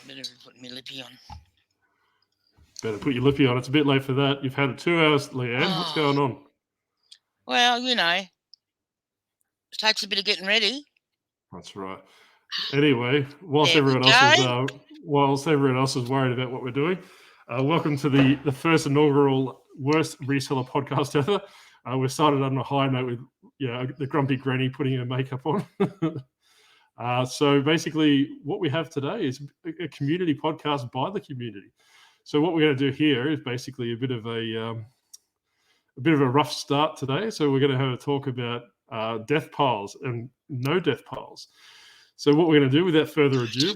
better put my lippy on. Better put your lippy on. It's a bit late for that. You've had 2 hours, Leanne. What's going on? Well, it takes a bit of getting ready. That's right. Anyway, whilst everyone else is worried about what we're doing, welcome to the first inaugural Worst Reseller Podcast ever. We started on a high note with the grumpy granny putting her makeup on. So basically, what we have today is a community podcast by the community. So what we're going to do here is basically a bit of a rough start today. So we're going to have a talk about death piles and no death piles. So what we're going to do, without further ado,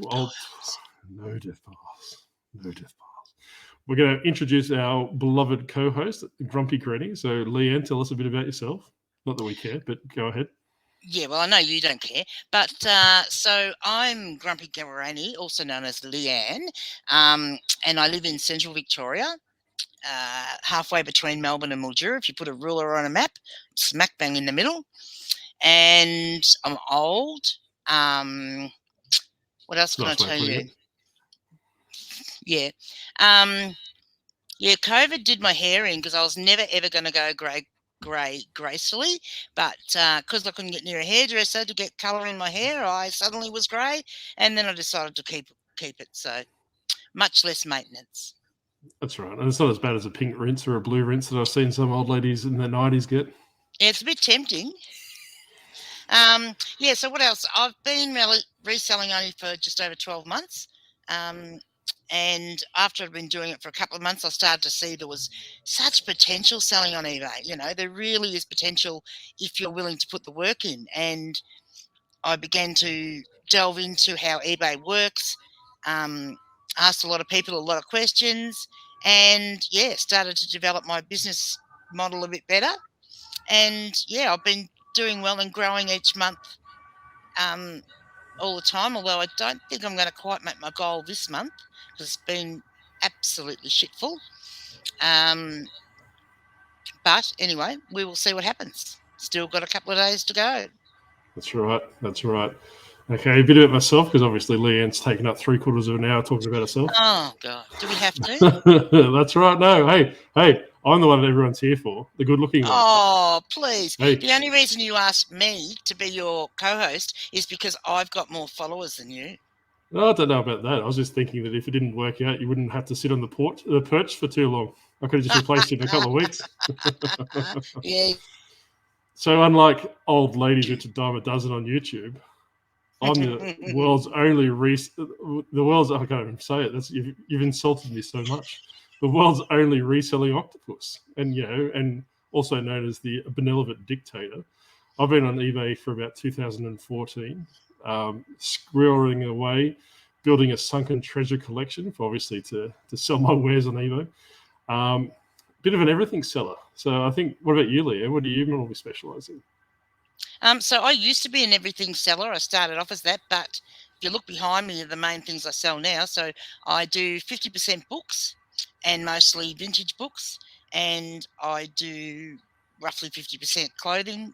no death piles. We're going to introduce our beloved co-host, Grumpy Granny. So Leanne, tell us a bit about yourself. Not that we care, but go ahead. Yeah, well, I know you don't care, but so I'm Grumpy Granny, also known as Leanne, and I live in central Victoria, halfway between Melbourne and Mildura. If you put a ruler on a map, smack bang in the middle. And I'm old. What else can I tell you? Yeah. COVID did my hair in because I was never, ever going to go grey gracefully. But because I couldn't get near a hairdresser to get colour in my hair, I suddenly was grey. And then I decided to keep it. So much less maintenance. That's right. And it's not as bad as a pink rinse or a blue rinse that I've seen some old ladies in their 90s get. Yeah, it's a bit tempting. So what else? I've been reselling only for just over 12 months. And after I've been doing it for a couple of months, I started to see there was such potential selling on eBay. There really is potential if you're willing to put the work in. And I began to delve into how eBay works, asked a lot of people a lot of questions, and, started to develop my business model a bit better. And, I've been doing well and growing each month all the time, although I don't think I'm going to quite make my goal this month because it's been absolutely shitful. But anyway, we will see what happens. Still got a couple of days to go. That's right. Okay, a bit about myself, because obviously Leanne's taken up 3/4 of an hour talking about herself. Oh, God. Do we have to? That's right. No, hey, I'm the one that everyone's here for, the good-looking one. Oh, please. Hey. The only reason you asked me to be your co-host is because I've got more followers than you. No, I don't know about that. I was just thinking that if it didn't work out, you wouldn't have to sit on the perch for too long. I could have just replaced you in a couple of weeks. Yeah. So unlike old ladies, which are dime a dozen on YouTube, I'm the world's only I can't even say it. You've insulted me so much. The world's only reselling octopus, and also known as the benevolent dictator. I've been on eBay for about 2014, squirreling away, building a sunken treasure collection, obviously to sell my wares on eBay. Bit of an everything seller. So I think, what about you, Leah? What do you normally specialise in? So I used to be an everything seller. I started off as that, but if you look behind me, the main things I sell now. So I do 50% books and mostly vintage books, and I do roughly 50% clothing,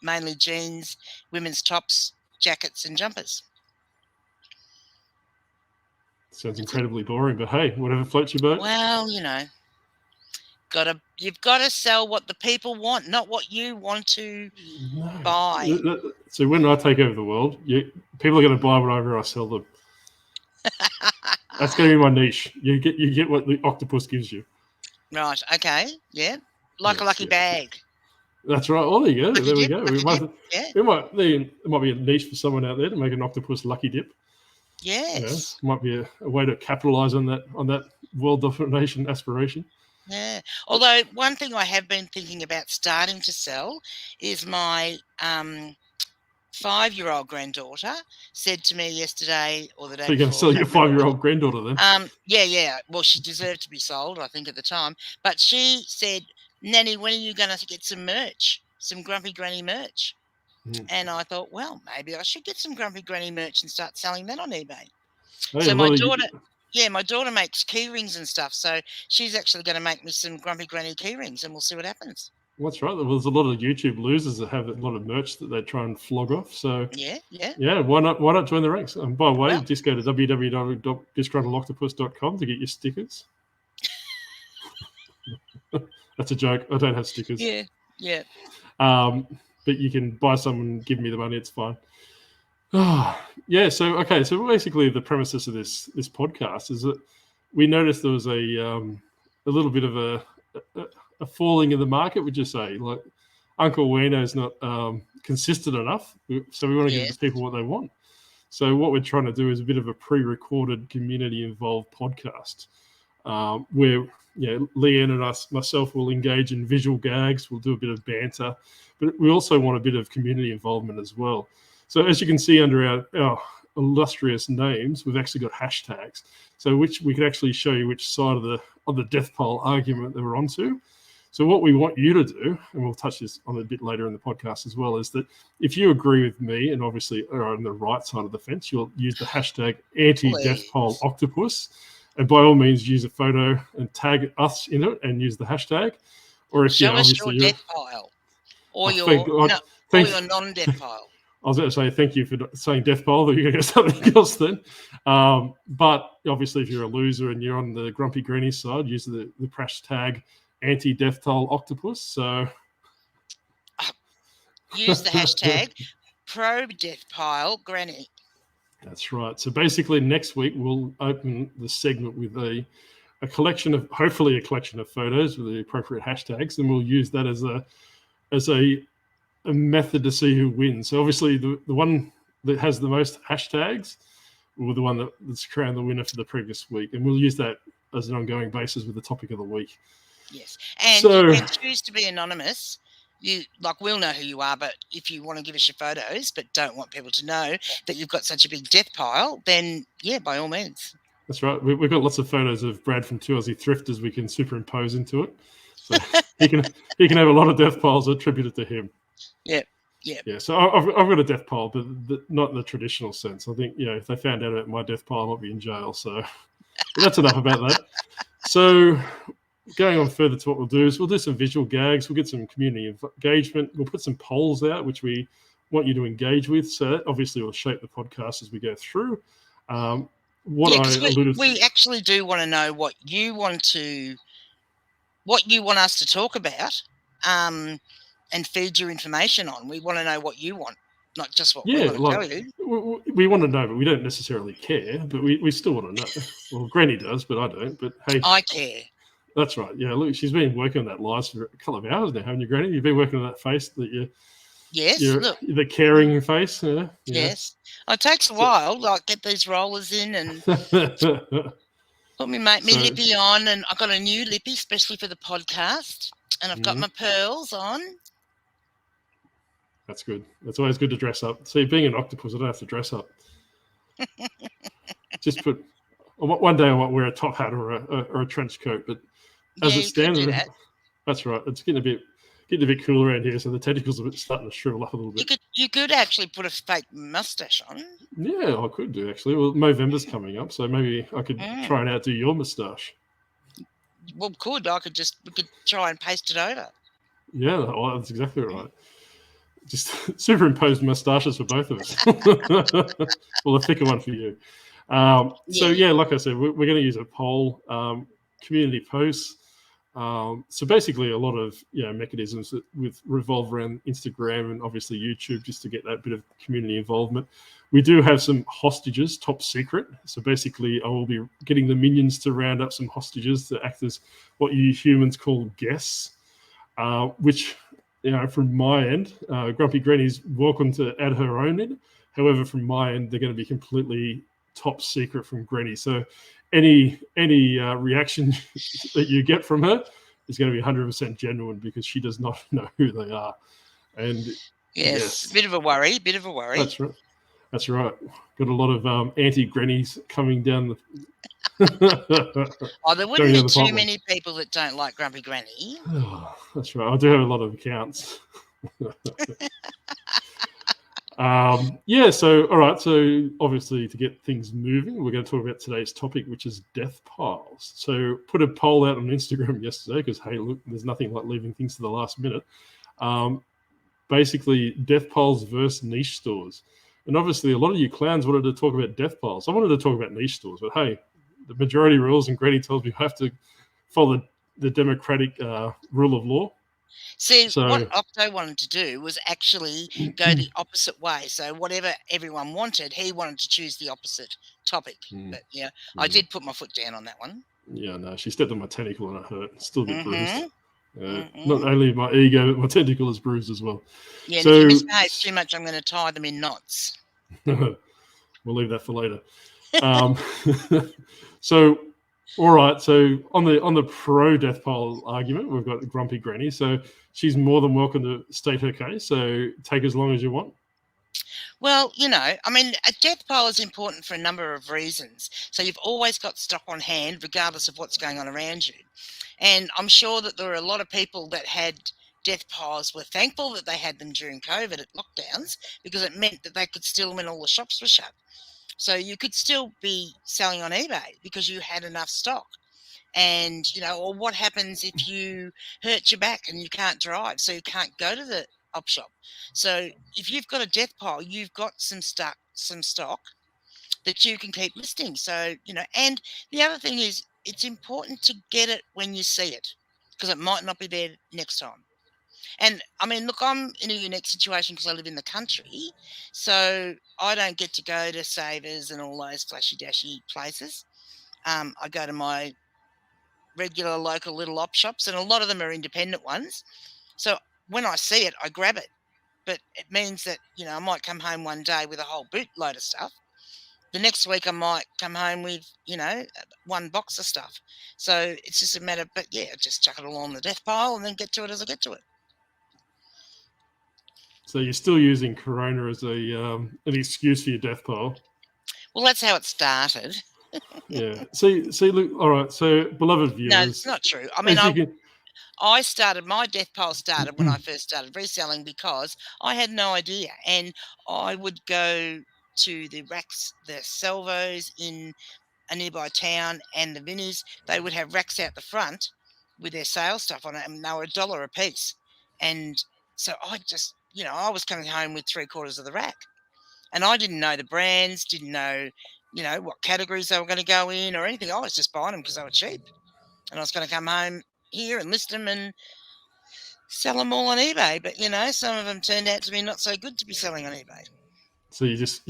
mainly jeans, women's tops, jackets and jumpers. Sounds incredibly boring, but hey, whatever floats your boat. Well, you've got to sell what the people want, not what you want to buy. So when I take over the world, people are going to buy whatever I sell them. That's going to be my niche. You get what the octopus gives you. Right. Okay. Yeah. A lucky bag. That's right. Oh, there you go. There we go. It might be a niche for someone out there to make an octopus lucky dip. Yes. Might be a way to capitalize on that world domination aspiration. Yeah. Although one thing I have been thinking about starting to sell is my 5-year-old granddaughter said to me yesterday or the day before. So you're going to sell your 5-year-old granddaughter then? Yeah. Well, she deserved to be sold, I think, at the time. But she said, Nanny, when are you going to get some merch, some Grumpy Granny merch? And I thought, well, maybe I should get some Grumpy Granny merch and start selling that on eBay. So my daughter... Yeah, my daughter makes key rings and stuff, so she's actually going to make me some Grumpy Granny key rings, and we'll see what happens. That's right. There's a lot of YouTube losers that have a lot of merch that they try and flog off. So yeah. Why not join the ranks? And by the way, Well, just go to www.disgruntledoctopus.com to get your stickers. That's a joke. I don't have stickers. Yeah. But you can buy some and give me the money. It's fine. Yeah. So basically, the premises of this podcast is that we noticed there was a little bit of a falling in the market. Would you say, like, Uncle Wiener's not consistent enough, so we want to give the people what they want. So what we're trying to do is a bit of a pre-recorded, community-involved podcast where Leanne and myself will engage in visual gags. We'll do a bit of banter, but we also want a bit of community involvement as well. So as you can see under our illustrious names, we've actually got hashtags. So which we can actually show you which side of the death pole argument that we're onto. So what we want you to do, and we'll touch this on a bit later in the podcast as well, is that if you agree with me and obviously are on the right side of the fence, you'll use the hashtag anti-death pole octopus. And by all means, use a photo and tag us in it and use the hashtag. Or if show us your death pile or your non-death pile. I was going to say thank you for saying death pile, but you're going to get something else then. But obviously, if you're a loser and you're on the grumpy granny side, use the hashtag anti-death toll octopus. So use the hashtag pro death pile granny. That's right. So basically, next week we'll open the segment with a collection of, hopefully, a collection of photos with the appropriate hashtags, and we'll use that as a method to see who wins. So obviously, the one that has the most hashtags will be the one that's crowned the winner for the previous week, and we'll use that as an ongoing basis with the topic of the week. Yes, and you can choose to be anonymous. We'll know who you are, but if you want to give us your photos but don't want people to know that you've got such a big death pile, then by all means. That's right. We've got lots of photos of Brad from Two Aussie Thrifters we can superimpose into it, so he can have a lot of death piles attributed to him. Yeah. So I've got a death pile, but not in the traditional sense. I think if they found out about my death pile, I might be in jail. So that's enough about that. So going on further to what we'll do is we'll do some visual gags. We'll get some community engagement. We'll put some polls out, which we want you to engage with. So that obviously will shape the podcast as we go through. We actually do want to know what you want us to talk about, and feed your information on. We want to know what you want, not just what we want to tell you. We want to know, but we don't necessarily care. But we still want to know. Well, Granny does, but I don't. But hey, I care. That's right. Yeah, look, she's been working on that live for a couple of hours now, haven't you, Granny? You've been working on that face that you. Yes, look. The caring face. Yeah. Yes. It takes a while, get these rollers in and put me lippy on, and I've got a new lippy, especially for the podcast, and I've got my pearls on. That's good. It's always good to dress up. See, being an octopus, I don't have to dress up. Just put. One day I might wear a top hat or a trench coat, but as it stands, that's right. It's getting a bit cool around here, so the tentacles are starting to shrivel up a little bit. You could actually put a fake mustache on. Yeah, I could do actually. Well, Movember's coming up, so maybe I could try and outdo your moustache. Well, we could try and paste it over. Yeah, well, that's exactly right. Just superimpose moustaches for both of us. Well, a thicker one for you. So like I said, we're going to use a poll, community posts. So basically a lot of mechanisms that revolve around Instagram and obviously YouTube, just to get that bit of community involvement. We do have some hostages, top secret. So basically I will be getting the minions to round up some hostages to act as what you humans call guests, which from my end, Grumpy Granny's welcome to add her own in. However, from my end, they're going to be completely top secret from Granny. So any reaction that you get from her is going to be 100% genuine, because she does not know who they are. And yes, bit of a worry. That's right. Got a lot of anti-grannies coming down the. There wouldn't be too many people that don't like Grumpy Granny. That's right. I do have a lot of accounts. So all right. So obviously, to get things moving, we're going to talk about today's topic, which is death piles. So put a poll out on Instagram yesterday because hey, look, there's nothing like leaving things to the last minute. Basically, death piles versus niche stores. And obviously, a lot of you clowns wanted to talk about death piles. I wanted to talk about niche stores, but hey, the majority rules, and Granny tells me I have to follow the democratic rule of law. See, what Octo wanted to do was actually go the opposite way. So whatever everyone wanted, he wanted to choose the opposite topic. But yeah, I did put my foot down on that one. Yeah, no, she stepped on my tentacle and it hurt. Still a bit bruised. Not only my ego, but my tentacle is bruised as well. Yeah, so, and if you misbehave too much, I'm going to tie them in knots. We'll leave that for later. So, all right. So on the pro death pile argument, we've got Grumpy Granny. So she's more than welcome to state her case. So take as long as you want. Well, I mean, a death pile is important for a number of reasons. So you've always got stock on hand, regardless of what's going on around you. And I'm sure that there are a lot of people that had death piles were thankful that they had them during COVID at lockdowns because it meant that they could still, when all the shops were shut. So you could still be selling on eBay because you had enough stock. And, or what happens if you hurt your back and you can't drive, so you can't go to the op shop. So if you've got a death pile, you've got some stock that you can keep listing. So, and the other thing is it's important to get it when you see it because it might not be there next time. And I mean, look, I'm in a unique situation because I live in the country, so I don't get to go to Savers and all those flashy dashy places. I go to my regular local little op shops, and a lot of them are independent ones. So when I see it, I grab it. But it means that, I might come home one day with a whole bootload of stuff. The next week I might come home with, one box of stuff. So it's just a matter, but yeah, just chuck it all on the death pile and then get to it as I get to it. So you're still using Corona as an excuse for your death pile? Well, that's how it started. Yeah. See, look, all right. So, beloved viewers. No, it's not true. I mean, my death pile started when I first started reselling because I had no idea. And I would go to the racks, the Salvos in a nearby town and the Vinnies. They would have racks out the front with their sales stuff on it, and they were $1 a piece. And so I just, I was coming home with 3/4 of the rack. And I didn't know the brands, didn't know, what categories they were going to go in or anything. I was just buying them because they were cheap. And I was going to come home here and list them and sell them all on eBay. But, some of them turned out to be not so good to be selling on eBay. So you're just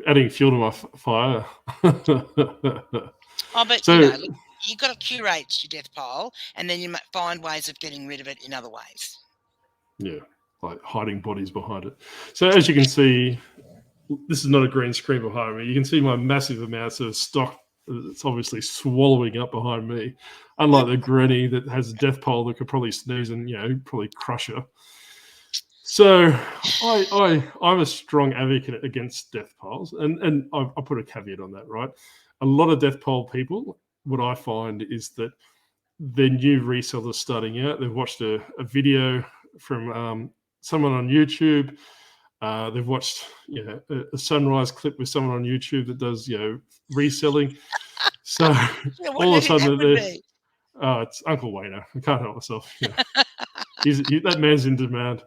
adding fuel to my fire. But, you've got to curate your death pile and then you might find ways of getting rid of it in other ways. Yeah, like hiding bodies behind it. So as you can see, this is not a green screen behind me. You can see my massive amounts of stock that's obviously swallowing up behind me. Unlike the granny that has a death pile that could probably sneeze and, probably crush her. So I'm a strong advocate against death piles. And I put a caveat on that, right? A lot of death pile people, what I find is that they're new resellers starting out. They've watched a video from someone on YouTube. They've watched, a sunrise clip with someone on YouTube that does, reselling. So all of a sudden, it's Uncle Wayno. I can't help myself. That man's in demand.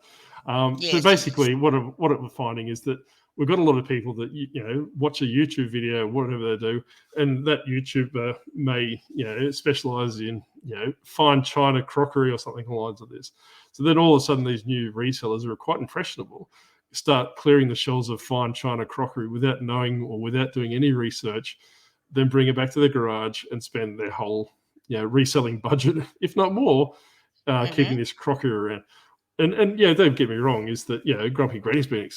So basically, what we're finding is that we've got a lot of people that watch a YouTube video, whatever they do, and that YouTuber may specialize in fine china crockery or something along the lines of this. So then all of a sudden, these new resellers who are quite impressionable start clearing the shelves of fine china crockery without knowing or without doing any research, then bring it back to the garage and spend their whole reselling budget, if not more, keeping this crockery around. And don't get me wrong, is that Grumpy Granny's been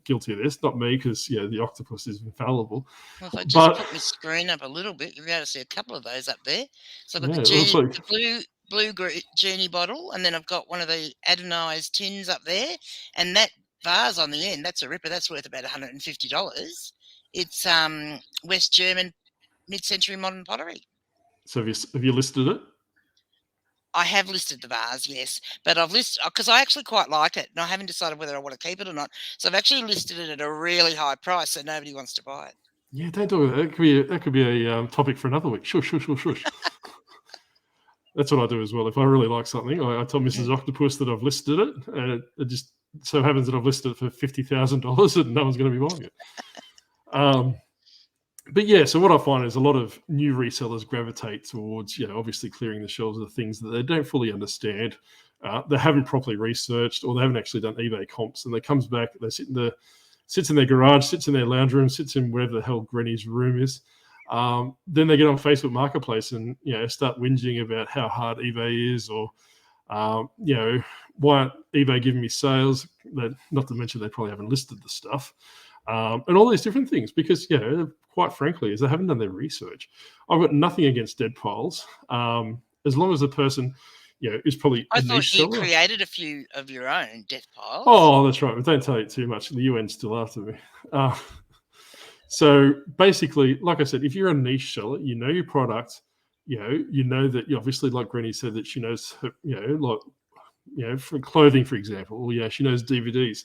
guilty of this, not me, because the octopus is infallible. Well, if I just put my screen up a little bit, you'll be able to see a couple of those up there. So I've got the blue genie bottle, and then I've got one of the anodized tins up there, and that vase on the end, that's a ripper. That's worth about $150. It's West German mid-century modern pottery. So have you listed it? I have listed the vase, yes, but I've listed because I actually quite like it, and I haven't decided whether I want to keep it or not. So I've actually listed it at a really high price, so nobody wants to buy it. Yeah, don't do that. That could be a topic for another week. Shush, shush, shush, shush. That's what I do as well. If I really like something, I tell Mrs. Octopus that I've listed it, and it just so happens that I've listed it for $50,000 and no one's going to be buying it. But yeah, so what I find is a lot of new resellers gravitate towards, obviously clearing the shelves of the things that they don't fully understand, they haven't properly researched, or they haven't actually done eBay comps, and they comes back, they sits in their garage, sits in their lounge room, sits in wherever the hell Granny's room is. Then they get on Facebook Marketplace and start whinging about how hard eBay is, or why aren't eBay giving me sales? Not to mention they probably haven't listed the stuff, and all these different things, because quite frankly, is they haven't done their research. I've got nothing against dead piles, as long as the person is probably I a thought niche you seller. created a few of your own death piles. Oh, that's right. But don't tell you too much. The UN's still after me. So basically, like I said, if you're a niche seller, you know your product, you know that obviously, like Granny said, that she knows her, for clothing, for example, or she knows DVDs.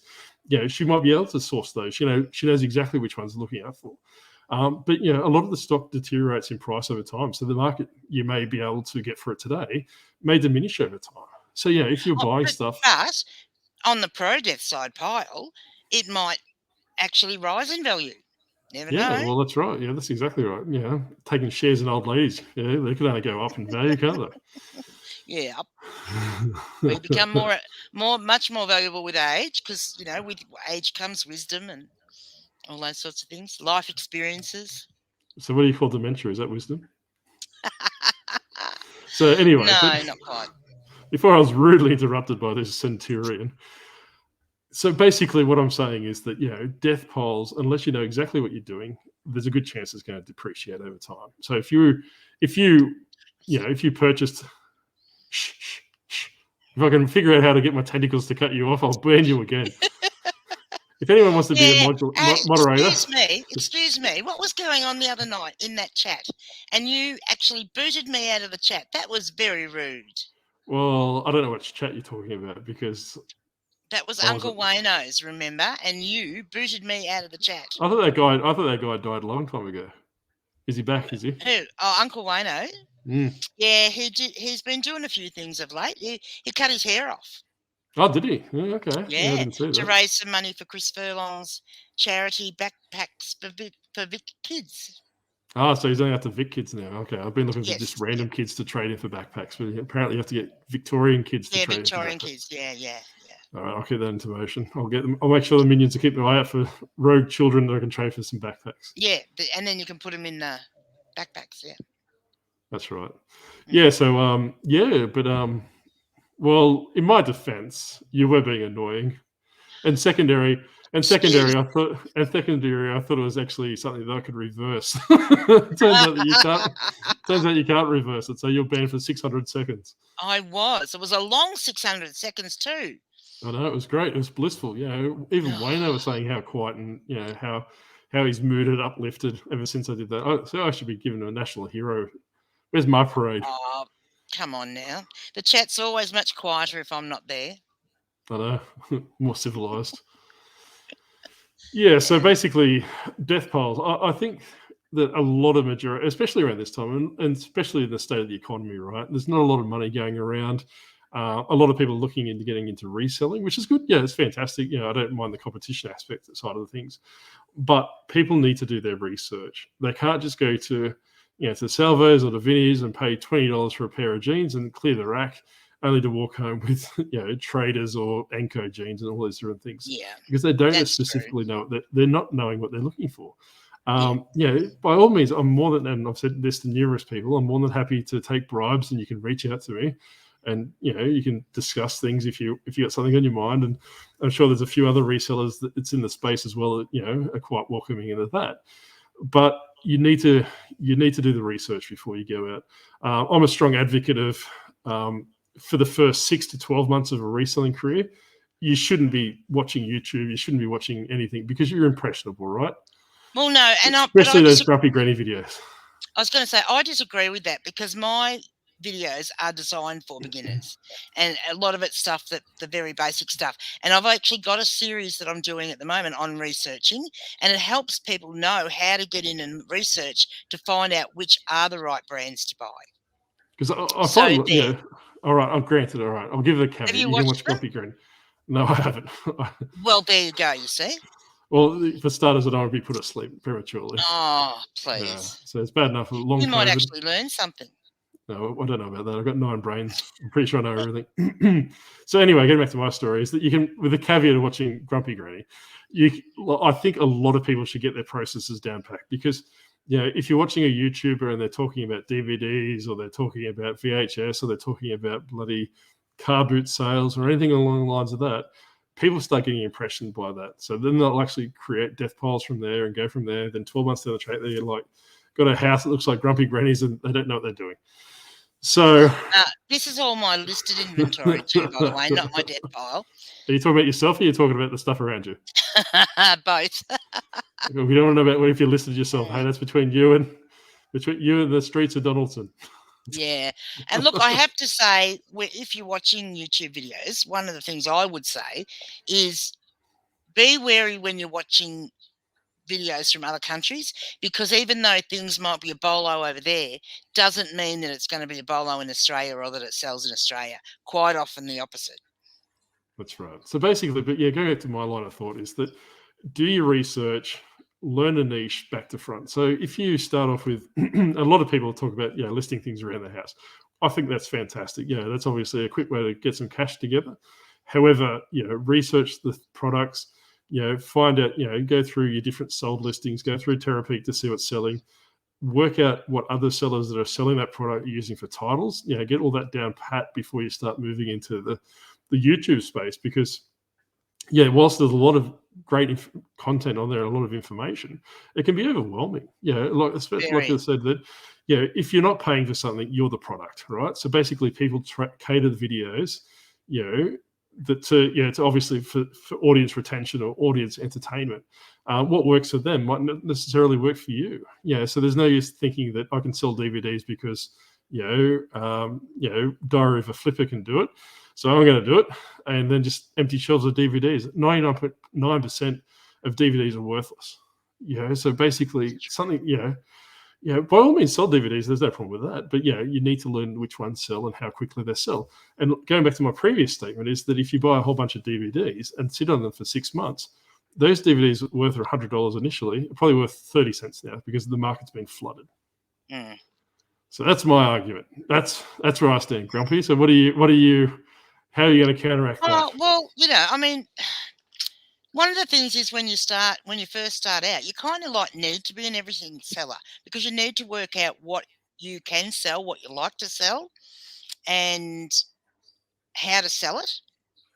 She might be able to source those. She knows exactly which ones to look out for. But a lot of the stock deteriorates in price over time. So the market you may be able to get for it today may diminish over time. So if you're buying stuff, but on the pro death side pile, it might actually rise in value. Never know. Well, that's right. Yeah, that's exactly right. Taking shares in old ladies, they could only go up in value, can't they? Yeah, we become much more valuable with age, because with age comes wisdom and all those sorts of things, life experiences. So, what do you call dementia? Is that wisdom? So, anyway, no, not quite. Before I was rudely interrupted by this centurion. So basically what I'm saying is that, death piles, unless you know exactly what you're doing, there's a good chance it's going to depreciate over time. So if you purchased, if I can figure out how to get my tentacles to cut you off, I'll burn you again. If anyone wants to be a moderator. Excuse me. What was going on the other night in that chat? And you actually booted me out of the chat. That was very rude. Well, I don't know which chat you're talking about, because that was Uncle Wayno's, remember? And you booted me out of the chat. I thought that guy died a long time ago. Is he back? Is he? Who? Oh, Uncle Wayno. Mm. Yeah, he's been doing a few things of late. He cut his hair off. Oh, did he? Yeah, okay. Yeah, I didn't see that. To raise some money for Chris Furlong's charity backpacks for Vic kids. Oh, so he's only out to Vic kids now. Okay, I've been looking for just random kids to trade in for backpacks, but apparently you have to get Victorian kids to trade in for backpacks. Yeah, Victorian kids. Yeah. All right, I'll keep that into motion. I'll make sure the minions are keeping an eye out for rogue children that I can trade for some backpacks. Yeah, and then you can put them in backpacks. Yeah, that's right. Yeah. So but well, in my defense, you were being annoying, and secondary, I thought it was actually something that I could reverse. Turns out you can't reverse it, so you're banned for 600 seconds. I was. It was a long 600 seconds too. I know, it was great. It was blissful. Even Wayno was saying how quiet and how his mood had uplifted ever since I did that. So I should be given a national hero. Where's my parade? Oh, come on now. The chat's always much quieter if I'm not there. I know, more civilized. Yeah. So basically, death piles. I think that a lot of majority, especially around this time, and especially in the state of the economy, right? There's not a lot of money going around. A lot of people are looking into getting into reselling, which is good. Yeah, it's fantastic. I don't mind the competition aspect side of the things, but people need to do their research. They can't just go to, to Salvos or the Vinnies and pay $20 for a pair of jeans and clear the rack, only to walk home with, Traders or Anko jeans and all these different things. Yeah, because they don't specifically know that they're not knowing what they're looking for. By all means, I'm more than, and I've said this to numerous people, I'm more than happy to take bribes, and you can reach out to me. And you can discuss things if you got something on your mind, and I'm sure there's a few other resellers that it's in the space as well that are quite welcoming into that. But you need to do the research before you go out. I'm a strong advocate of for the first 6 to 12 months of a reselling career, you shouldn't be watching YouTube. You shouldn't be watching anything, because you're impressionable, right? Well, no, and especially those grumpy granny videos. I was going to say I disagree with that, because my videos are designed for beginners, and a lot of it's stuff that the very basic stuff. And I've actually got a series that I'm doing at the moment on researching, and it helps people know how to get in and research to find out which are the right brands to buy. Because I find, all right, I'm granted, all right, I'll give it a caveat. Have you can watch watched them? Grumpy Granny. No, I haven't. Well, there you go, you see. Well, for starters, I don't want to be put asleep prematurely. Oh, please. So it's bad enough for long You might COVID. actually learn something. No, I don't know about that. I've got 9 brains. I'm pretty sure I know everything. So anyway, getting back to my story, is that you can, with the caveat of watching Grumpy Granny, I think a lot of people should get their processes down packed, because if you're watching a YouTuber and they're talking about DVDs, or they're talking about VHS, or they're talking about bloody car boot sales or anything along the lines of that, people start getting impressioned by that. So then they'll actually create death piles from there and go from there. Then 12 months down the track, they're like, got a house that looks like Grumpy Granny's, and they don't know what they're doing. So this is all my listed inventory too, by the way, not my death pile. Are you talking about yourself, or are you talking about the stuff around you? Both. We don't want to know about what if you listed yourself. Hey, that's between you and the streets of Donaldson. Yeah. And look, I have to say, if you're watching YouTube videos, one of the things I would say is be wary when you're watching videos from other countries, because even though things might be a bolo over there, doesn't mean that it's going to be a bolo in Australia, or that it sells in Australia. Quite often the opposite. That's right. So basically, but going back to my line of thought, is that do your research, learn a niche back to front. So if you start off with, a lot of people talk about listing things around the house. I think that's fantastic. That's obviously a quick way to get some cash together. However, research the products, find out, go through your different sold listings, go through Terapeak to see what's selling, work out what other sellers that are selling that product are using for titles, get all that down pat before you start moving into the YouTube space. Because whilst there's a lot of great content on there, a lot of information, it can be overwhelming. Especially like I said, that if you're not paying for something, you're the product, right? So basically people cater the videos, that to obviously for audience retention or audience entertainment. What works for them might not necessarily work for you. So there's no use thinking that I can sell DVDs because Diary of a Flipper can do it, so I'm going to do it, and then just empty shelves of DVDs. 99.9% of DVDs are worthless. So basically something. By all means, sell DVDs. There's no problem with that. But you need to learn which ones sell and how quickly they sell. And going back to my previous statement, is that if you buy a whole bunch of DVDs and sit on them for 6 months, those DVDs worth $100 initially are probably worth 30 cents now, because the market's been flooded. Mm. So that's my argument. That's where I stand, Grumpy. So how are you going to counteract that? Well, I mean, one of the things is when you first start out, you kind of need to be an everything seller, because you need to work out what you can sell, what you like to sell, and how to sell it,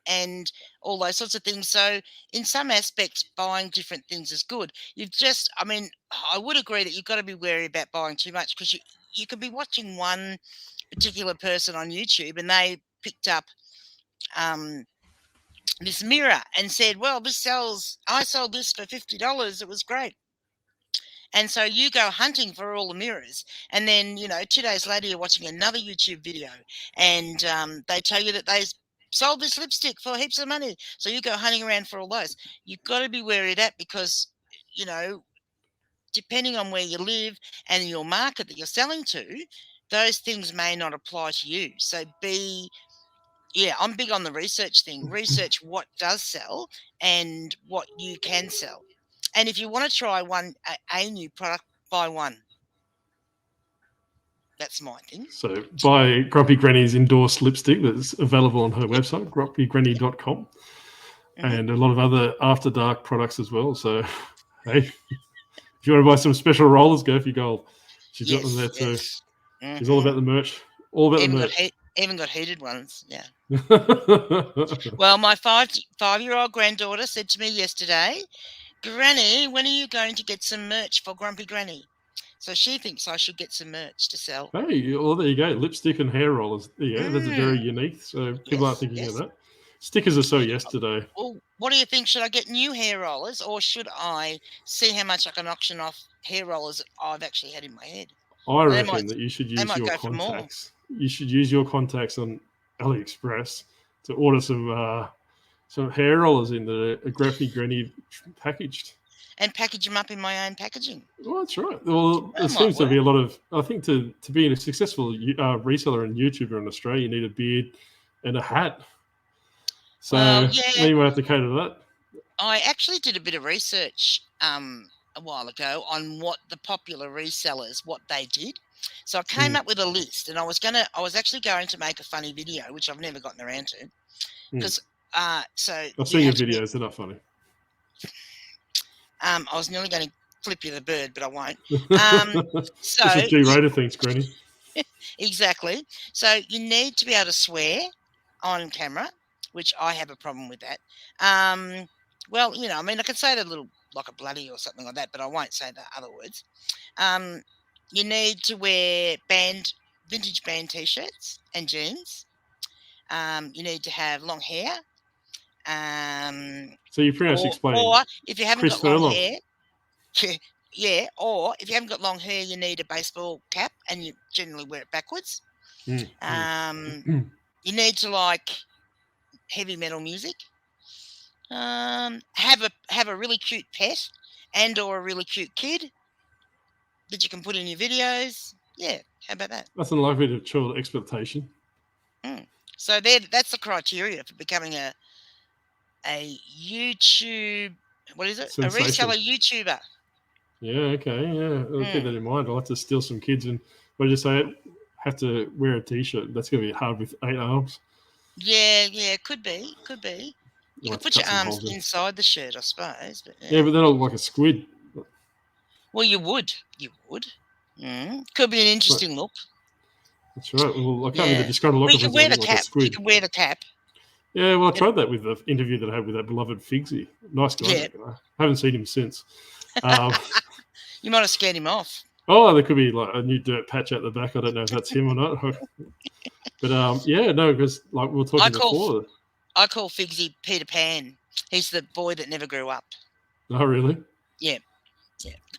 and all those sorts of things. So in some aspects, buying different things is good. I would agree that you've got to be wary about buying too much, because you could be watching one particular person on YouTube and they picked up this mirror and said, well, I sold this for $50. It was great. And so you go hunting for all the mirrors, and then, 2 days later, you're watching another YouTube video, and they tell you that they sold this lipstick for heaps of money. So you go hunting around for all those. You've got to be wary of that, because, depending on where you live and your market that you're selling to, those things may not apply to you. So I'm big on the research thing. Research what does sell and what you can sell. And if you want to try a new product, buy one. That's my thing. So buy Grumpy Granny's endorsed lipstick that's available on her website, grumpygranny.com, mm-hmm. and a lot of other After Dark products as well. So, hey, if you want to buy some special rollers, go for your gold. She's got them there too. Mm-hmm. She's all about the merch. All about the merch. Even got heated ones, yeah. Well, my five-year-old granddaughter said to me yesterday, Granny, when are you going to get some merch for Grumpy Granny? So she thinks I should get some merch to sell. Hey, well, there you go. Lipstick and hair rollers. Yeah, that's very unique. So people aren't thinking of that. Stickers are so yesterday. Well, what do you think? Should I get new hair rollers, or should I see how much I can auction off hair rollers I've actually had in my head? I reckon that you should use your contacts. you should use your contacts on AliExpress to order some hair rollers in that are graphy granny packaged. And package them up in my own packaging. Well, that's right. Well, there That might seems to be a work. lot of. I think to be a successful reseller and YouTuber in Australia, you need a beard and a hat. So Well, yeah, you might have to cater to that. I actually did a bit of research a while ago on what the popular resellers, what they did. So I came up with a list, and I was actually going to make a funny video, which I've never gotten around to, because so I've seen your videos; they're not funny. I was nearly going to flip you the bird, but I won't. So this is G-rated things, Granny. Exactly. So you need to be able to swear on camera, which I have a problem with that. Well, you know, I mean, I could say a little like a bloody or something like that, but I won't say the other words. You need to wear vintage band t-shirts and jeans. You need to have long hair. So you pretty much explained. Or if you haven't Chris got long Furlong. hair, yeah. Or if you haven't got long hair, you need a baseball cap, and you generally wear it backwards. You need to like heavy metal music. Have a really cute pet and or a really cute kid that you can put in your videos. Yeah, how about that? That's unlikely to child expectation. So that's the criteria for becoming a YouTube. What is it? Sensation. A reseller YouTuber. Yeah. Okay. Yeah. I'll keep that in mind. I'll have to steal some kids and what did you say? Have to wear a t-shirt. That's going to be hard with 8 arms. Yeah. Could be. You could put your arms inside the shirt, I suppose. But yeah, but then I'll look like a squid. Well, you would. Could be an interesting look. That's right. Well, I can't be the disgruntled octopus. You can wear the cap. You can wear the cap. Yeah, well, I tried that with the interview that I had with that beloved Figsy. Nice guy. Yeah. I haven't seen him since. You might have scared him off. Oh, there could be like a new dirt patch at the back. I don't know if that's him or not. But yeah, no, because like we were talking before. I call Figsy Peter Pan. He's the boy that never grew up. Oh, really? Yeah.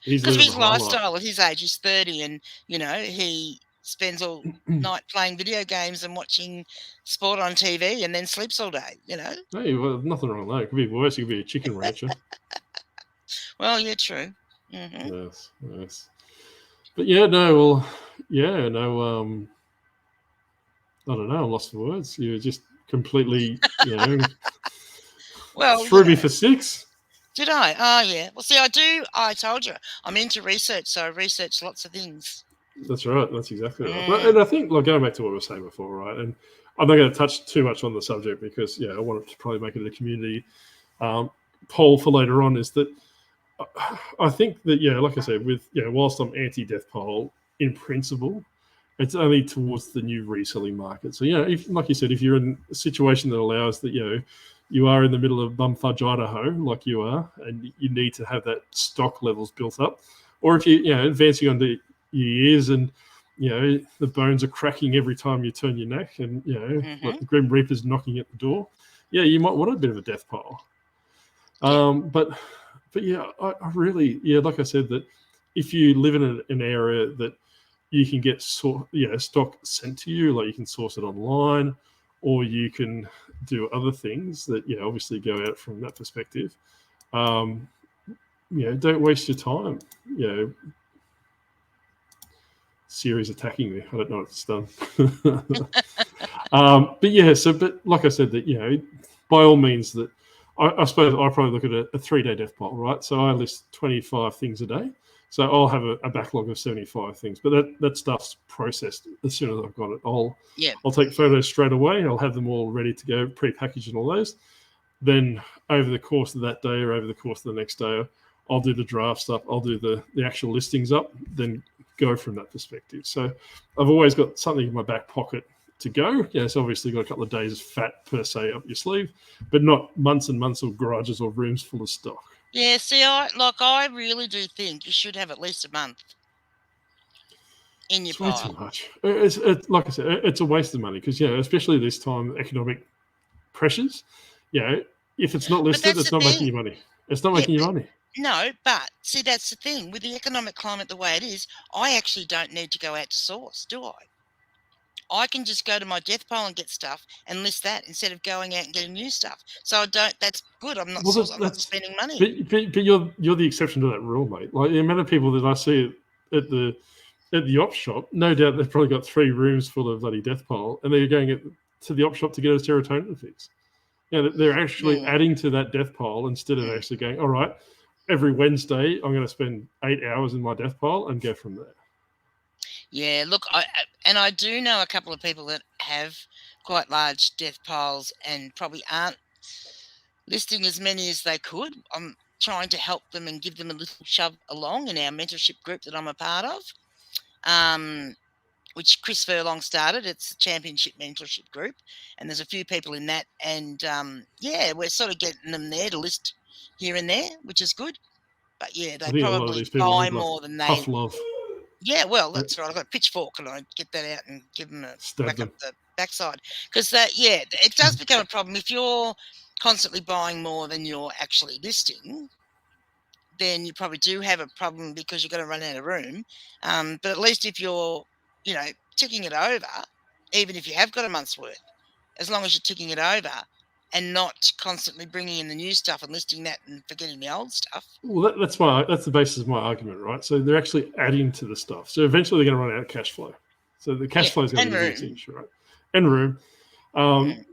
Because of his lifestyle at his age, he's 30, and you know he spends all night playing video games and watching sport on TV, and then sleeps all day. You know. Hey, well, nothing wrong with that. It could be worse. He could be a chicken rancher. Well, yeah, true. Mm-hmm. Yes. But yeah, no. Well, yeah, no. I don't know. I lost the words. You were just completely, well, threw me for 6. Did I? Oh, yeah. Well, see, I do. I told you, I'm into research, so I research lots of things. That's right. That's exactly right. And I think, like, going back to what we were saying before, right? And I'm not going to touch too much on the subject because, I want to probably make it a community poll for later on. Is that I think that, like I said, with whilst I'm anti-death poll in principle, it's only towards the new reselling market. So, if, like you said, if you're in a situation that allows that, you are in the middle of bumfudge Idaho, like you are, and you need to have that stock levels built up, or if you, advancing on the years and, the bones are cracking every time you turn your neck, and like the Grim Reaper's knocking at the door, you might want a bit of a death pile. But yeah, I really, like I said, that if you live in an area that you can get stock sent to you, like you can source it online, or you can do other things that obviously go out from that perspective. Don't waste your time. Siri's attacking me. I don't know what it's done. But like I said, that by all means, that I suppose I probably look at a 3-day death poll, right? So I list 25 things a day. So I'll have a backlog of 75 things, but that stuff's processed as soon as I've got it. I'll take photos straight away. I'll have them all ready to go, pre-packaged and all those. Then over the course of that day or over the course of the next day, I'll do the draft stuff. I'll do the actual listings up, then go from that perspective. So I've always got something in my back pocket to go. It's obviously got a couple of days fat per se up your sleeve, but not months and months of garages or rooms full of stock. Yeah, see, I really do think you should have at least a month in your pile. It's way too much. It's like I said, it's a waste of money because, especially this time, economic pressures, if it's not listed, it's not making you money. It's not making you money. No, but see, that's the thing. With the economic climate the way it is, I actually don't need to go out to source, do I? I can just go to my death pile and get stuff and list that instead of going out and getting new stuff. So I don't. That's good. I'm not. I'm not spending money. But you're the exception to that rule, mate. Like the amount of people that I see at the op shop, no doubt they've probably got 3 rooms full of bloody death pile, and they're going to the op shop to get a serotonin fix. Yeah, they're actually adding to that death pile instead of actually going, all right, every Wednesday I'm going to spend 8 hours in my death pile and go from there. Yeah, look, I do know a couple of people that have quite large death piles and probably aren't listing as many as they could. I'm trying to help them and give them a little shove along in our mentorship group that I'm a part of, which Chris Furlong started. It's a championship mentorship group, and there's a few people in that. And, we're sort of getting them there to list here and there, which is good. But, yeah, they probably buy more than they... love. Yeah, well, that's right. I've got a pitchfork and I get that out and give them a whack up the backside. Because it does become a problem. If you're constantly buying more than you're actually listing, then you probably do have a problem because you're going to run out of room. But at least if you're, ticking it over, even if you have got a month's worth, as long as you're ticking it over and not constantly bringing in the new stuff and listing that and forgetting the old stuff. Well, that's the basis of my argument, right? So they're actually adding to the stuff. So eventually they're going to run out of cash flow. So the cash flow is going to be the next issue, right? And room.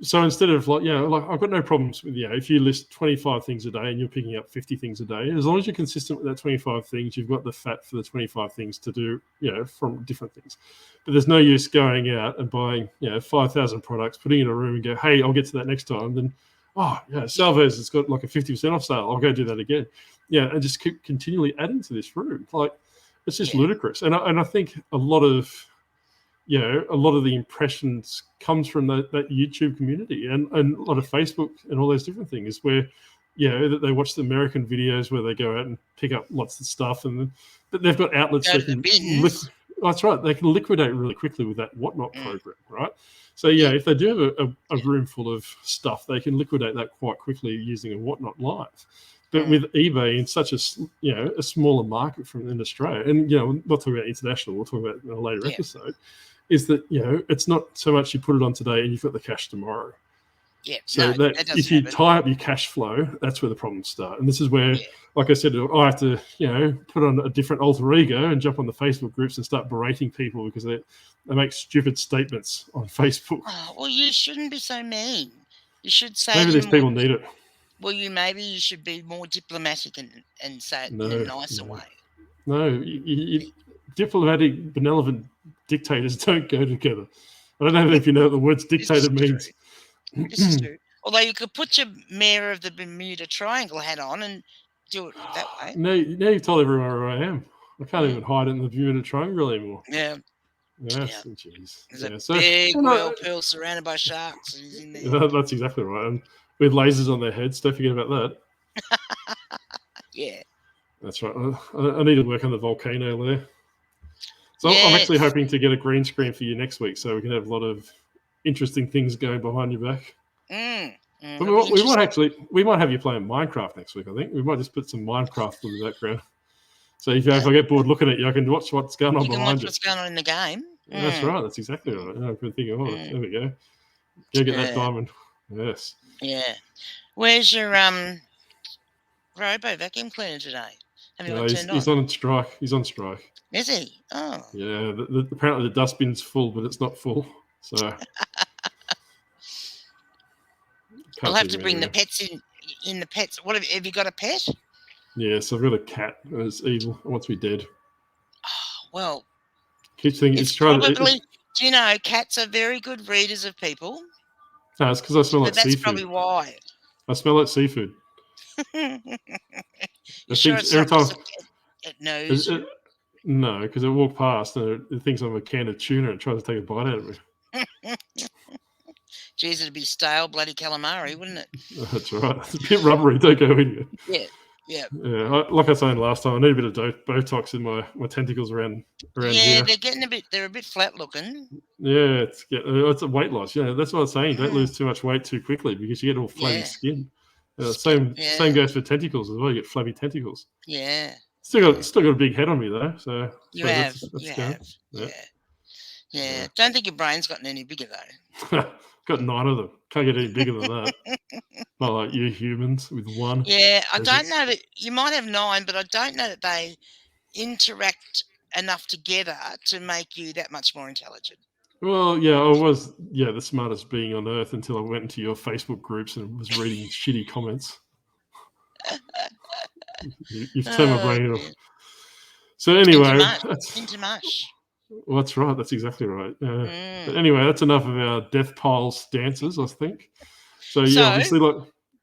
So instead of I've got no problems with, if you list 25 things a day and you're picking up 50 things a day, as long as you're consistent with that 25 things, you've got the fat for the 25 things to do, from different things. But there's no use going out and buying, 5,000 products, putting in a room and go, hey, I'll get to that next time. Then, Salvos, it's got like a 50% off sale. I'll go do that again. Yeah, and just keep continually adding to this room. Like, it's just ludicrous. And I think a lot of the impressions comes from that YouTube community and a lot of Facebook and all those different things where, that they watch the American videos where they go out and pick up lots of stuff, but they've got outlets that can... That's right. They can liquidate really quickly with that Whatnot program, right? So, if they do have a room full of stuff, they can liquidate that quite quickly using a Whatnot Live. But with eBay in such a smaller market in Australia, and, we're not talking about international, we'll talk about it in a later episode, is that, it's not so much you put it on today and you've got the cash tomorrow. Yeah. So if you tie up your cash flow, that's where the problems start. And this is where, like I said, I have to, put on a different alter ego and jump on the Facebook groups and start berating people because they make stupid statements on Facebook. Oh, well, you shouldn't be so mean. You should say... Maybe these people need it. Well, maybe you should be more diplomatic and say it in a nicer way. No, diplomatic, benevolent dictators don't go together. I don't know if you know what the word dictator means. This is true. Although you could put your Mayor of the Bermuda Triangle hat on and do it that way. Now you've told everyone where I am. I can't even hide in the Bermuda Triangle anymore. Yeah. Yes, jeez. There's a big whirlpool surrounded by sharks. He's in there. That's exactly right. And with lasers on their heads, don't forget about that. Yeah. That's right. I need to work on the volcano there. So I'm actually hoping to get a green screen for you next week so we can have a lot of interesting things going behind your back. But we might have you playing Minecraft next week, I think. We might just put some Minecraft in the background. So if I get bored looking at you, I can watch what's going on behind you. Watch what's going on in the game. That's right. That's exactly right. I've been thinking, there we go. Go get that diamond. Yes. Yeah. Where's your robo vacuum cleaner today? He's on strike. He's on strike. Is he? Oh. Yeah. Apparently the dustbin's full, but it's not full. So I'll have to bring the pets in the pets. What have you got a pet? Yes, I've got a cat. It's evil. It wants to be dead. Oh, well, keeps thinking it's probably. Do you know cats are very good readers of people? No, it's because I smell like seafood. That's probably why. I smell like seafood. Sure every time it knows. No, because it walked past and it thinks I'm a can of tuna and tries to take a bite out of me. Jeez, it'd be stale bloody calamari, wouldn't it? That's right. It's a bit rubbery. Don't go in here. Yeah. Like I was saying last time, I need a bit of Botox in my tentacles around here. Yeah, they're a bit flat looking. Yeah, it's a weight loss. Yeah, that's what I was saying. Don't lose too much weight too quickly because you get all flabby skin. Same goes for tentacles as well. You get flabby tentacles. Yeah. Still got a big head on me though. So you have. Yeah. Yeah. Don't think your brain's gotten any bigger though. Got 9 of them. Can't get any bigger than that. Not like you humans with 1. Yeah, I don't know that you might have 9, but I don't know that they interact enough together to make you that much more intelligent. Well, yeah, I was the smartest being on earth until I went into your Facebook groups and was reading shitty comments. You've turned my brain off. So anyway, into mush. Well, that's right. That's exactly right. But anyway, that's enough of our death pile stances, I think. So obviously,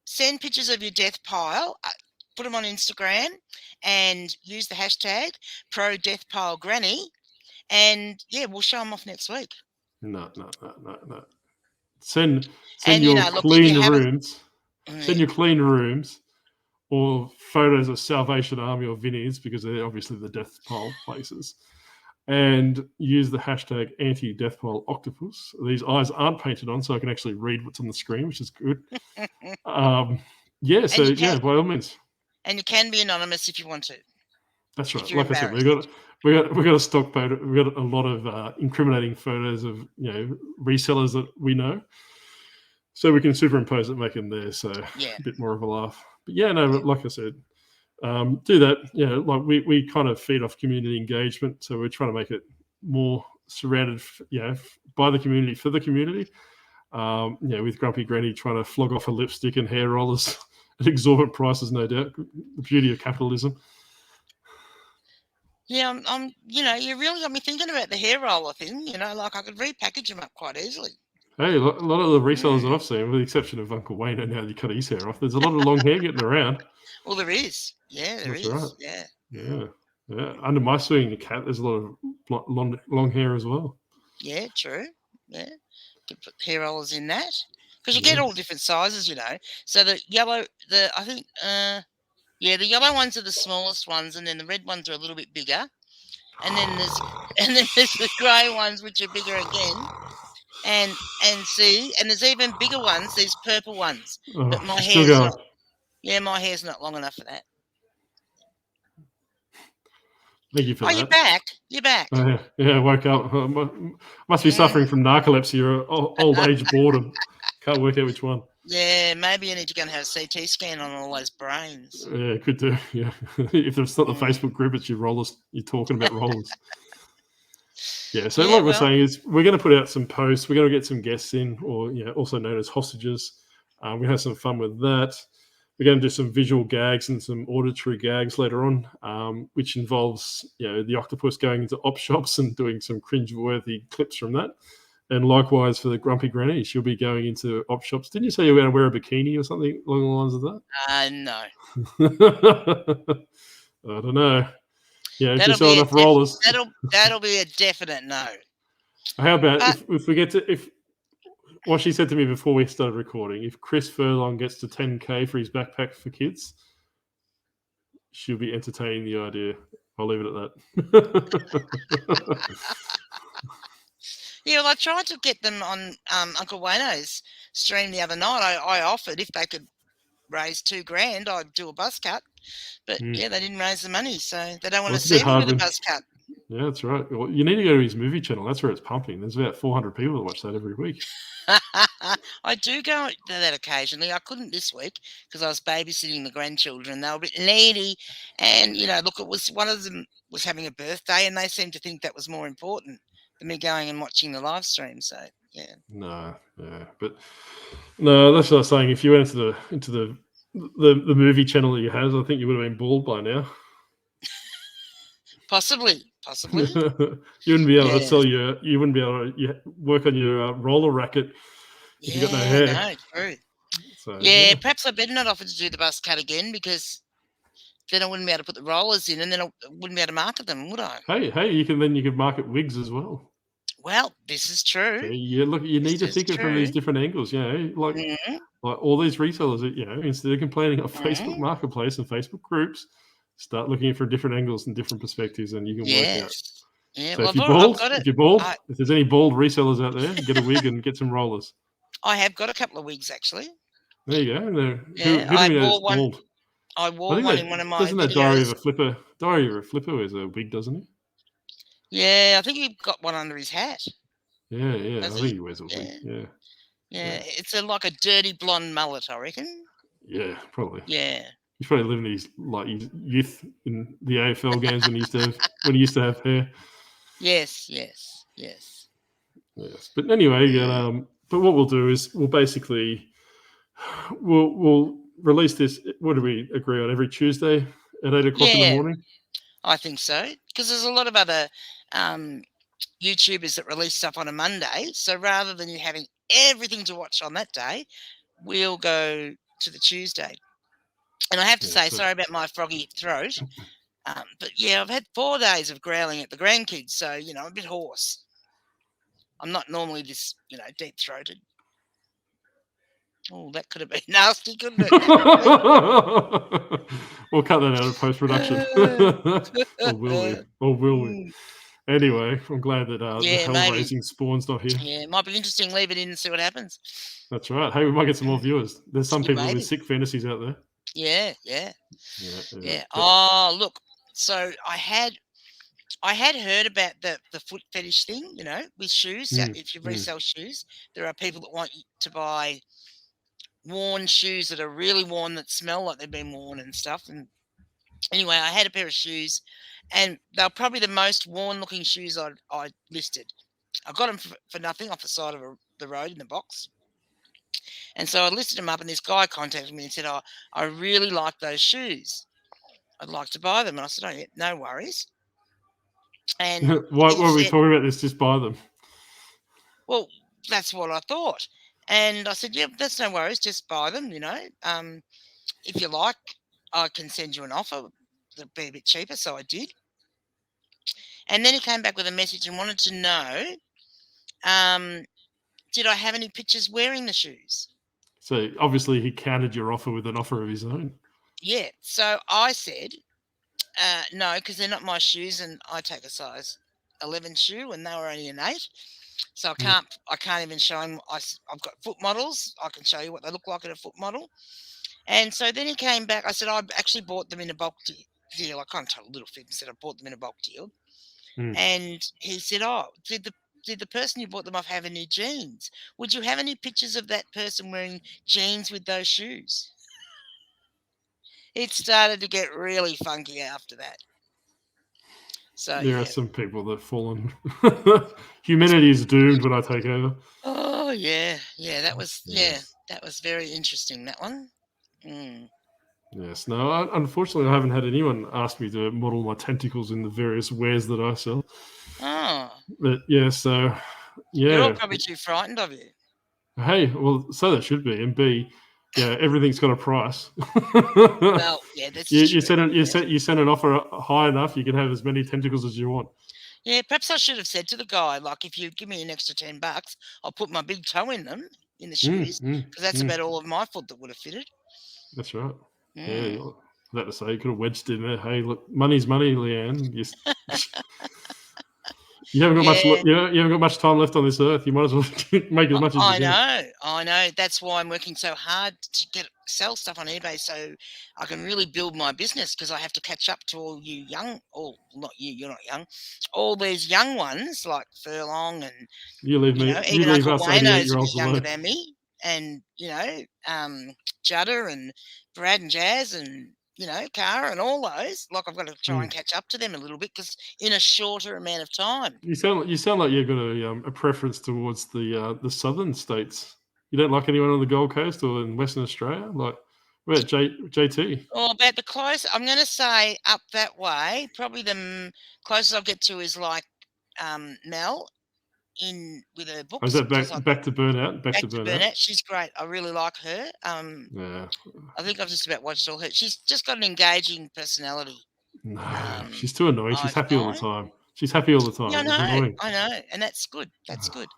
send pictures of your death pile. Put them on Instagram and use the hashtag #ProDeathPileGranny, and we'll show them off next week. No. Send your clean rooms. Send your clean rooms or photos of Salvation Army or Vineyards, because they're obviously the death pile places. And use the hashtag anti-death pile octopus. These eyes aren't painted on, so I can actually read what's on the screen, which is good. By all means. And you can be anonymous if you want to. That's right. Like I said, we got a stock photo. We got a lot of incriminating photos of resellers that we know, so we can superimpose it, make them there, so a bit more of a laugh. But like I said. Do that. Like we kind of feed off community engagement, so we're trying to make it more surrounded, by the community for the community. With Grumpy Granny trying to flog off her lipstick and hair rollers at exorbitant prices, no doubt. The beauty of capitalism. Yeah, you really got me thinking about the hair roller thing. Like I could repackage them up quite easily. Hey, a lot of the resellers that I've seen, with the exception of Uncle Wayne, and now you cut his hair off, there's a lot of long hair getting around. Well, there is. Yeah, there is. Right. Yeah. Under my swing, the cat, there's a lot of long hair as well. Yeah, true. Yeah. Could put hair rollers in that. Because you get all different sizes, So the yellow, the yellow ones are the smallest ones, and then the red ones are a little bit bigger. And then there's the grey ones, which are bigger again. And there's even bigger ones, these purple ones. But my hair's not. Yeah, my hair's not long enough for that. Thank you for that. You're back. I woke up. Must be suffering from narcolepsy or old age boredom. Can't work out which one. Yeah, maybe you need to go and have a CT scan on all those brains. Yeah, could do. Yeah, if it's not the Facebook group, it's your rollers. You're talking about rollers. Yeah, so we're saying is we're going to put out some posts. We're going to get some guests in, or also known as hostages. We have some fun with that. We're going to do some visual gags and some auditory gags later on, which involves the octopus going into op shops and doing some cringe-worthy clips from that. And likewise for the Grumpy Granny, she'll be going into op shops. Didn't you say you were going to wear a bikini or something along the lines of that? No. I don't know. If you sell enough rollers. That'll be a definite no. How about if we get to what she said to me before we started recording, if Chris Furlong gets to 10K for his backpack for kids, she'll be entertaining the idea. I'll leave it at that. Yeah, well, I tried to get them on Uncle Wayno's stream the other night. I offered if they could raise $2,000, I'd do a buzz cut. But they didn't raise the money, so they don't want to see me with a buzz cut. Yeah, that's right. Well, you need to go to his movie channel. That's where it's pumping. There's about 400 people that watch that every week. I do go to that occasionally. I couldn't this week because I was babysitting the grandchildren. They were a bit needy. And, look, it was one of them was having a birthday, and they seemed to think that was more important than me going and watching the live stream. So, yeah. But that's what I was saying. If you went into the movie channel that you have, I think you would have been bald by now. Possibly. You wouldn't be able to sell you wouldn't be able to work on your roller racket if you got no hair. No, true. So, perhaps I better not offer to do the bus cut again, because then I wouldn't be able to put the rollers in, and then I wouldn't be able to market them, would I? Hey, you could market wigs as well. Well, this is true. So, look, you need to think it from these different angles. Like all these resellers, instead of complaining on Facebook Marketplace and Facebook groups, start looking for different angles and different perspectives, and you can work out. Yeah, so if you're bald, if there's any bald resellers out there, get a wig and get some rollers. I have got a couple of wigs, actually. There you go. I wore one. I wore one in one of my Doesn't that videos. Diary of a Flipper wears a wig, doesn't he? Yeah, I think he got one under his hat. Yeah. I Does think he? he wears a wig. Yeah. Yeah. It's like a dirty blonde mullet, I reckon. Yeah, probably. Yeah. He's probably living his youth in the AFL games when he used to have hair. Yes. Yes, but anyway, but what we'll do is we'll release this. What do we agree on? Every Tuesday at 8:00 in the Yeah, morning. I think so. Because there's a lot of other YouTubers that release stuff on a Monday. So rather than you having everything to watch on that day, we'll go to the Tuesday. And I have to say, sorry about my froggy throat. But yeah, I've had 4 days of growling at the grandkids. So, I'm a bit hoarse. I'm not normally this, deep throated. Oh, that could have been nasty, couldn't it? We'll cut that out of post-production. Or will we? Anyway, I'm glad that the hell-raising spawn's not here. Yeah, it might be interesting. Leave it in and see what happens. That's right. Hey, we might get some more viewers. There's some people with sick fantasies out there. Yeah. Oh, look. So I had heard about the foot fetish thing, with shoes. If you resell shoes, there are people that want you to buy worn shoes that are really worn, that smell like they've been worn and stuff. And anyway, I had a pair of shoes, and they're probably the most worn-looking shoes I listed. I got them for nothing off the side of the road in the box. And so I listed them up, and this guy contacted me and said, "Oh, I really like those shoes. I'd like to buy them." And I said, "Oh, yeah, no worries." And why are we talking about this? Just buy them. Well, that's what I thought. And I said, "Yeah, that's no worries. Just buy them, if you like, I can send you an offer that'll be a bit cheaper." So I did. And then he came back with a message and wanted to know, did I have any pictures wearing the shoes? So obviously he countered your offer with an offer of his own. Yeah. So I said, no, because they're not my shoes, and I take a size 11 shoe, and they were only an 8. So I can't even show him. I've got foot models. I can show you what they look like at a foot model. And so then he came back. I said, I actually bought them in a bulk deal. I kind of told a little fib and said I bought them in a bulk deal. And he said, "Oh, did the person you bought them off have any jeans? Would you have any pictures of that person wearing jeans with those shoes?" It started to get really funky after that. So there are some people that fall on humanity is doomed when I take over. Oh yeah, that was that was very interesting, that one. Yes, no, unfortunately I haven't had anyone ask me to model my tentacles in the various wares that I sell. Oh, but yeah, so yeah, you're all probably too frightened of you. Hey, well, so that should be, and B, yeah, everything's got a price. Well, yeah, that's true. You send an offer high enough, you can have as many tentacles as you want. Yeah, perhaps I should have said to the guy, like, if you give me an extra $10, I'll put my big toe in them, in the shoes, because that's about all of my foot that would have fitted. That's right. Yeah, that to say, you could have wedged in there. Hey, look, money's money, Leanne. You haven't got much. You haven't got much time left on this earth. You might as well make as much as you can. I know. That's why I'm working so hard to sell stuff on eBay, so I can really build my business, because I have to catch up to all you young, not you. You're not young. All these young ones like Furlong and even Uncle Wayno's a bit younger than me, and Judder and Brad and Jazz and Cara and all those. Like, I've got to try and catch up to them a little bit, because in a shorter amount of time. You sound like you've got a preference towards the southern states. You don't like anyone on the Gold Coast or in Western Australia? Like, where JT? Or about the close, I'm going to say up that way. Probably the closest I'll get to is like Mel with her books. Is that back to Burnout? Back to Burnout. She's great. I really like her. Yeah. I think I've just about watched all her. She's just got an engaging personality. No, she's too annoying. She's happy all the time. She's happy all the time. Yeah, I know, and that's good. That's good.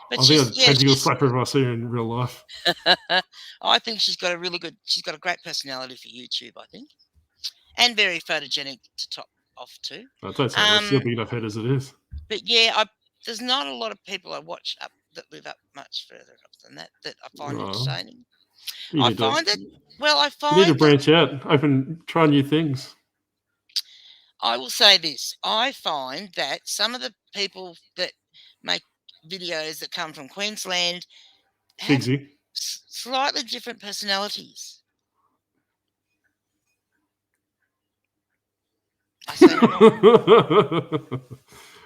But I think I'd tentacle slap her if I see her in real life. I think she's got a great personality for YouTube, I think, and very photogenic to top off too. I don't say that. She's got big enough head as it is. But yeah, there's not a lot of people I watch that live up much further up than that I find entertaining. I find you need to branch out, try new things. I will say this. I find that some of the people that make videos that come from Queensland have Figsy. slightly different personalities. I say no more.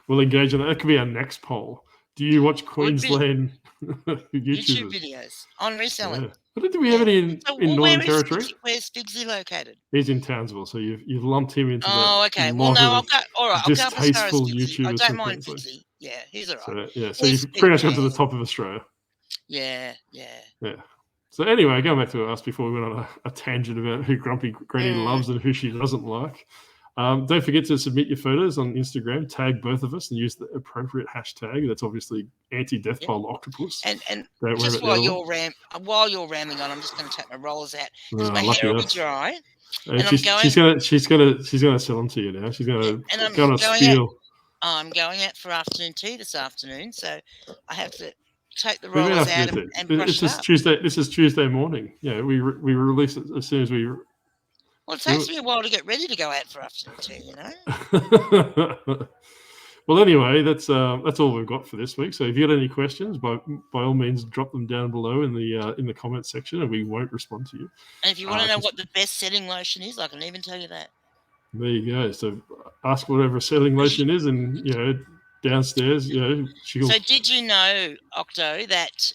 We'll engage in that. That could be our next poll. Do you watch Queensland YouTube YouTubers? videos on reselling. Yeah. But do we have any in Northern Territory? Where's Figsy located? He's in Townsville, so you've lumped him into Oh, that okay. Well, lot no, I'll of go. All right, I'll go up as far as distasteful Figsy. I YouTubers don't from mind Queensland. Figsy. Yeah, he's all right. So yeah, so He's you've pretty much Peter gone to the Pan. top of Australia. Yeah. Yeah. So anyway, going back to us before we went on a tangent about who Grumpy Granny loves and who she doesn't like. Don't forget to submit your photos on Instagram, tag both of us, and use the appropriate hashtag. That's obviously anti-death pile octopus. And Don't just while you're ramming on, I'm just going to take my rollers out because my hair will be dry. And she's gonna sell them to you now. She's gonna go on a spiel. I'm going out for afternoon tea this afternoon, so I have to take the rollers out and brush it up. This is Tuesday morning. Yeah, we release it as soon as we. Well, it takes me a while to get ready to go out for afternoon tea, you know. Well, anyway, that's all we've got for this week. So if you got any questions, by all means, drop them down below in the comment section, and we won't respond to you. And if you want to know what the best setting lotion is, I can even tell you that. There you go. So ask whatever setting lotion is, and downstairs, So did you know, Octo, that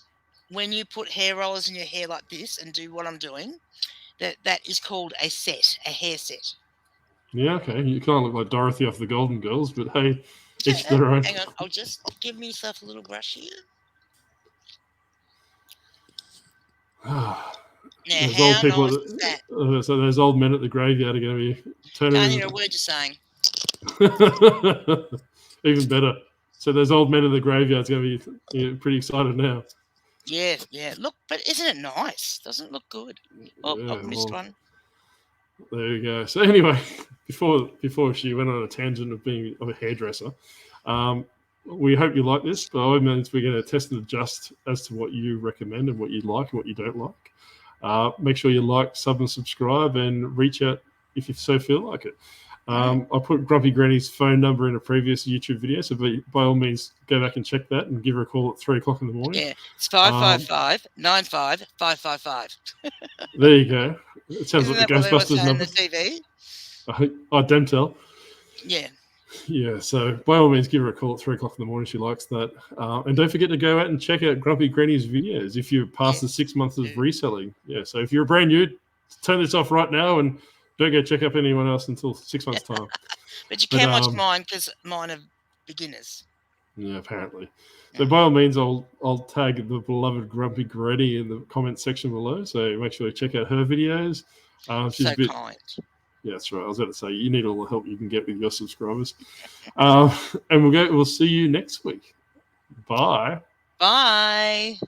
when you put hair rollers in your hair like this and do what I'm doing, that is called a hair set? Yeah, okay. You kind of look like Dorothy off the Golden Girls, but hey, each their own. Hang on, I'll just give myself a little brush here. Now, how nice is that? So those old men at the graveyard are going to be turning. Can't hear a word you're saying. Even better. So those old men in the graveyard's going to be pretty excited now. Yeah. Look, but isn't it nice? Doesn't it look good? Oh, yeah, I've missed one. There you go. So anyway, before she went on a tangent of being a hairdresser, we hope you like this. By all means, we're going to test and adjust as to what you recommend and what you like and what you don't like. Make sure you like, sub, and subscribe, and reach out if you so feel like it. I put Grumpy Granny's phone number in a previous YouTube video, so by all means, go back and check that and give her a call at 3 o'clock in the morning. Yeah, it's 555-95-555. There you go. It sounds like the Ghostbusters number. On the TV? I don't tell. Yeah. Yeah, so by all means, give her a call at 3 o'clock in the morning. She likes that. And don't forget to go out and check out Grumpy Granny's videos if you're past the 6 months of reselling. Yeah, so if you're brand new, turn this off right now and don't go check up anyone else until 6 months' time. But you can watch mine because mine are beginners. Yeah, apparently. So by all means, I'll tag the beloved Grumpy Granny in the comment section below. So make sure you check out her videos. She's so kind. Yeah, that's right. I was about to say you need all the help you can get with your subscribers. And we'll see you next week. Bye. Bye.